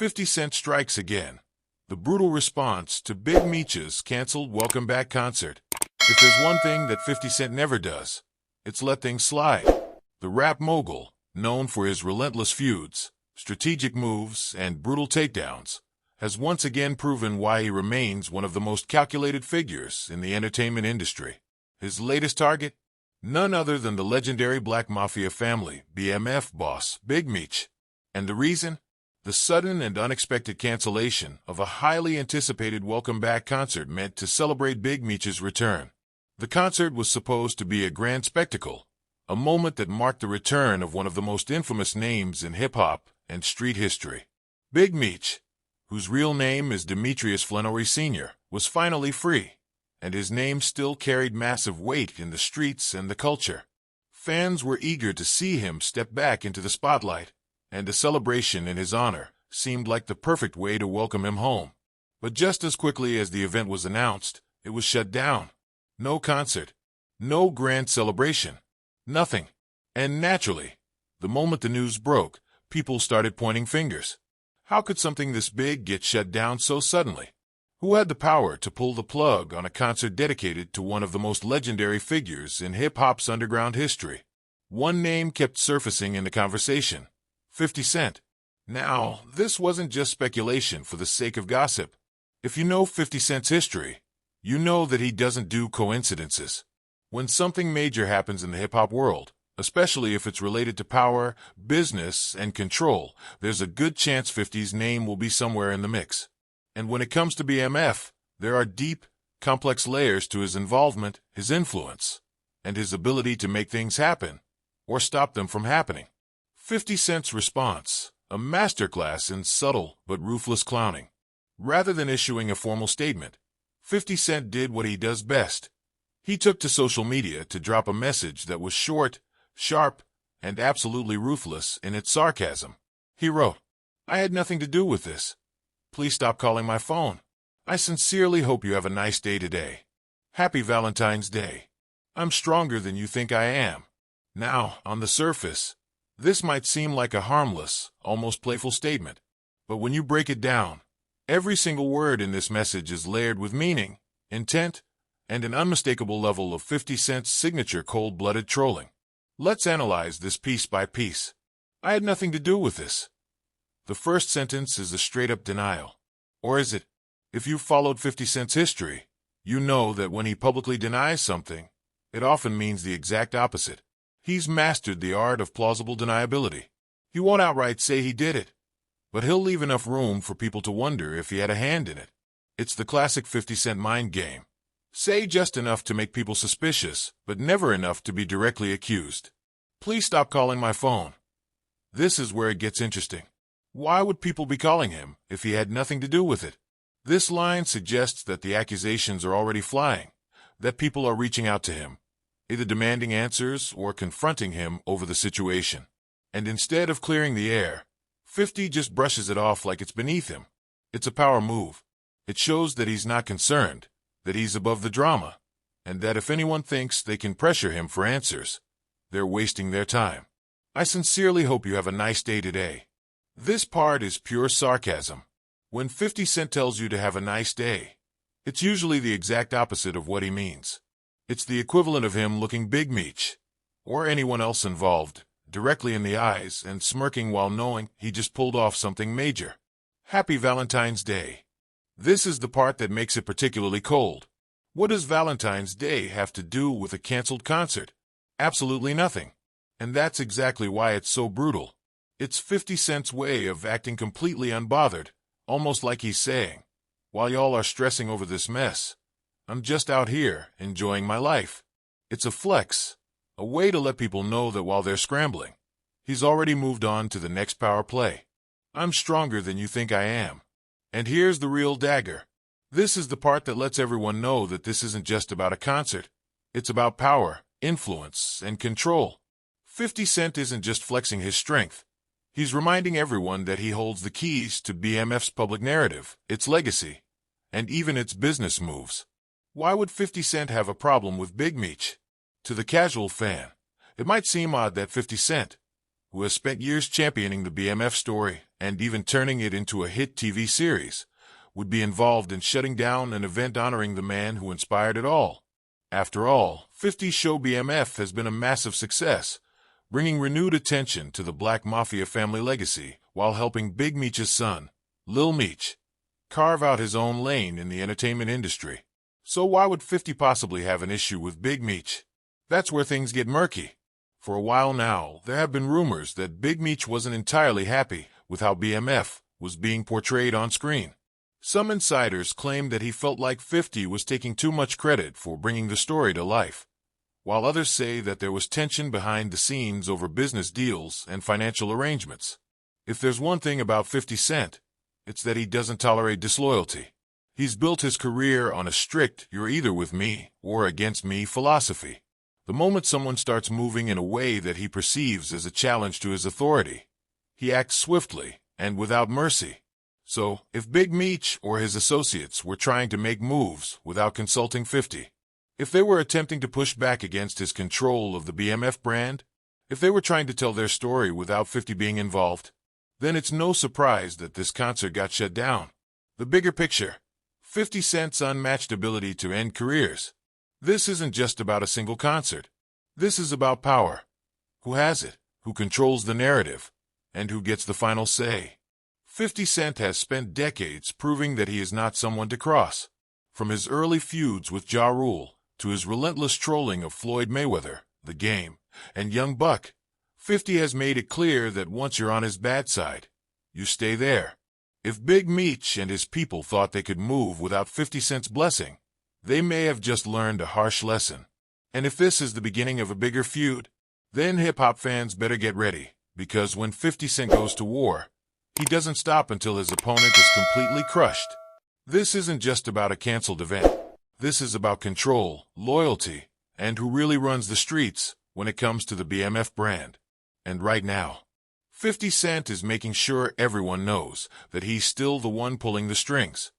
50 Cent strikes again. The brutal response to Big Meech's canceled Welcome Back concert. If there's one thing that 50 Cent never does, it's let things slide. The rap mogul, known for his relentless feuds, strategic moves, and brutal takedowns, has once again proven why he remains one of the most calculated figures in the entertainment industry. His latest target? None other than the legendary Black Mafia family BMF boss, Big Meech. And the reason? The sudden and unexpected cancellation of a highly anticipated Welcome Back concert meant to celebrate Big Meech's return. The concert was supposed to be a grand spectacle, a moment that marked the return of one of the most infamous names in hip-hop and street history. Big Meech, whose real name is Demetrius Flenory Sr., was finally free, and his name still carried massive weight in the streets and the culture. Fans were eager to see him step back into the spotlight, and a celebration in his honor seemed like the perfect way to welcome him home. But just as quickly as the event was announced, it was shut down. No concert, no grand celebration, nothing. And naturally, the moment the news broke, people started pointing fingers. How could something this big get shut down so suddenly? Who had the power to pull the plug on a concert dedicated to one of the most legendary figures in hip-hop's underground history? One name kept surfacing in the conversation: 50 Cent. Now, this wasn't just speculation for the sake of gossip. If you know 50 Cent's history, you know that he doesn't do coincidences. When something major happens in the hip-hop world, especially if it's related to power, business, and control, there's a good chance 50's name will be somewhere in the mix. And when it comes to BMF, there are deep, complex layers to his involvement, his influence, and his ability to make things happen, or stop them from happening. 50 Cent's response, a masterclass in subtle but ruthless clowning. Rather than issuing a formal statement, 50 Cent did what he does best. He took to social media to drop a message that was short, sharp, and absolutely ruthless in its sarcasm. He wrote, "I had nothing to do with this. Please stop calling my phone. I sincerely hope you have a nice day today. Happy Valentine's Day. I'm stronger than you think I am." Now, on the surface, this might seem like a harmless, almost playful statement, but when you break it down, every single word in this message is layered with meaning, intent, and an unmistakable level of 50 Cent's signature cold-blooded trolling. Let's analyze this piece by piece. I had nothing to do with this. The first sentence is a straight-up denial. Or is it? If you've followed 50 Cent's history, you know that when he publicly denies something, it often means the exact opposite. He's mastered the art of plausible deniability. He won't outright say he did it, but he'll leave enough room for people to wonder if he had a hand in it. It's the classic 50 Cent mind game. Say just enough to make people suspicious, but never enough to be directly accused. Please stop calling my phone. This is where it gets interesting. Why would people be calling him if he had nothing to do with it? This line suggests that the accusations are already flying, that people are reaching out to him, either demanding answers or confronting him over the situation. And instead of clearing the air, 50 just brushes it off like it's beneath him. It's a power move. It shows that he's not concerned, that he's above the drama, and that if anyone thinks they can pressure him for answers, they're wasting their time. I sincerely hope you have a nice day today. This part is pure sarcasm. When 50 Cent tells you to have a nice day, it's usually the exact opposite of what he means. It's the equivalent of him looking Big Meech, or anyone else involved, directly in the eyes and smirking while knowing he just pulled off something major. Happy Valentine's Day. This is the part that makes it particularly cold. What does Valentine's Day have to do with a canceled concert? Absolutely nothing. And that's exactly why it's so brutal. It's 50 Cent's way of acting completely unbothered, almost like he's saying, while y'all are stressing over this mess, I'm just out here enjoying my life. It's a flex, a way to let people know that while they're scrambling, he's already moved on to the next power play. I'm stronger than you think I am. And here's the real dagger. This is the part that lets everyone know that this isn't just about a concert. It's about power, influence, and control. 50 Cent isn't just flexing his strength. He's reminding everyone that he holds the keys to BMF's public narrative, its legacy, and even its business moves. Why would 50 Cent have a problem with Big Meech? To the casual fan, it might seem odd that 50 Cent, who has spent years championing the BMF story and even turning it into a hit TV series, would be involved in shutting down an event honoring the man who inspired it all. After all, 50's show BMF has been a massive success, bringing renewed attention to the Black Mafia family legacy while helping Big Meech's son, Lil Meech, carve out his own lane in the entertainment industry. So why would 50 possibly have an issue with Big Meech? That's where things get murky. For a while now, there have been rumors that Big Meech wasn't entirely happy with how BMF was being portrayed on screen. Some insiders claim that he felt like 50 was taking too much credit for bringing the story to life, while others say that there was tension behind the scenes over business deals and financial arrangements. If there's one thing about 50 Cent, it's that he doesn't tolerate disloyalty. He's built his career on a strict "you're either with me or against me" philosophy. The moment someone starts moving in a way that he perceives as a challenge to his authority, he acts swiftly and without mercy. So, if Big Meech or his associates were trying to make moves without consulting 50, if they were attempting to push back against his control of the BMF brand, if they were trying to tell their story without 50 being involved, then it's no surprise that this concert got shut down. The bigger picture: 50 Cent's unmatched ability to end careers. This isn't just about a single concert. This is about power. Who has it? Who controls the narrative? And who gets the final say? 50 Cent has spent decades proving that he is not someone to cross. From his early feuds with Ja Rule to his relentless trolling of Floyd Mayweather, The Game, and Young Buck, 50 has made it clear that once you're on his bad side, you stay there. If Big Meech and his people thought they could move without 50 Cent's blessing, they may have just learned a harsh lesson. And if this is the beginning of a bigger feud, then hip-hop fans better get ready, because when 50 Cent goes to war, he doesn't stop until his opponent is completely crushed. This isn't just about a canceled event. This is about control, loyalty, and who really runs the streets when it comes to the BMF brand. And right now, 50 Cent is making sure everyone knows that he's still the one pulling the strings.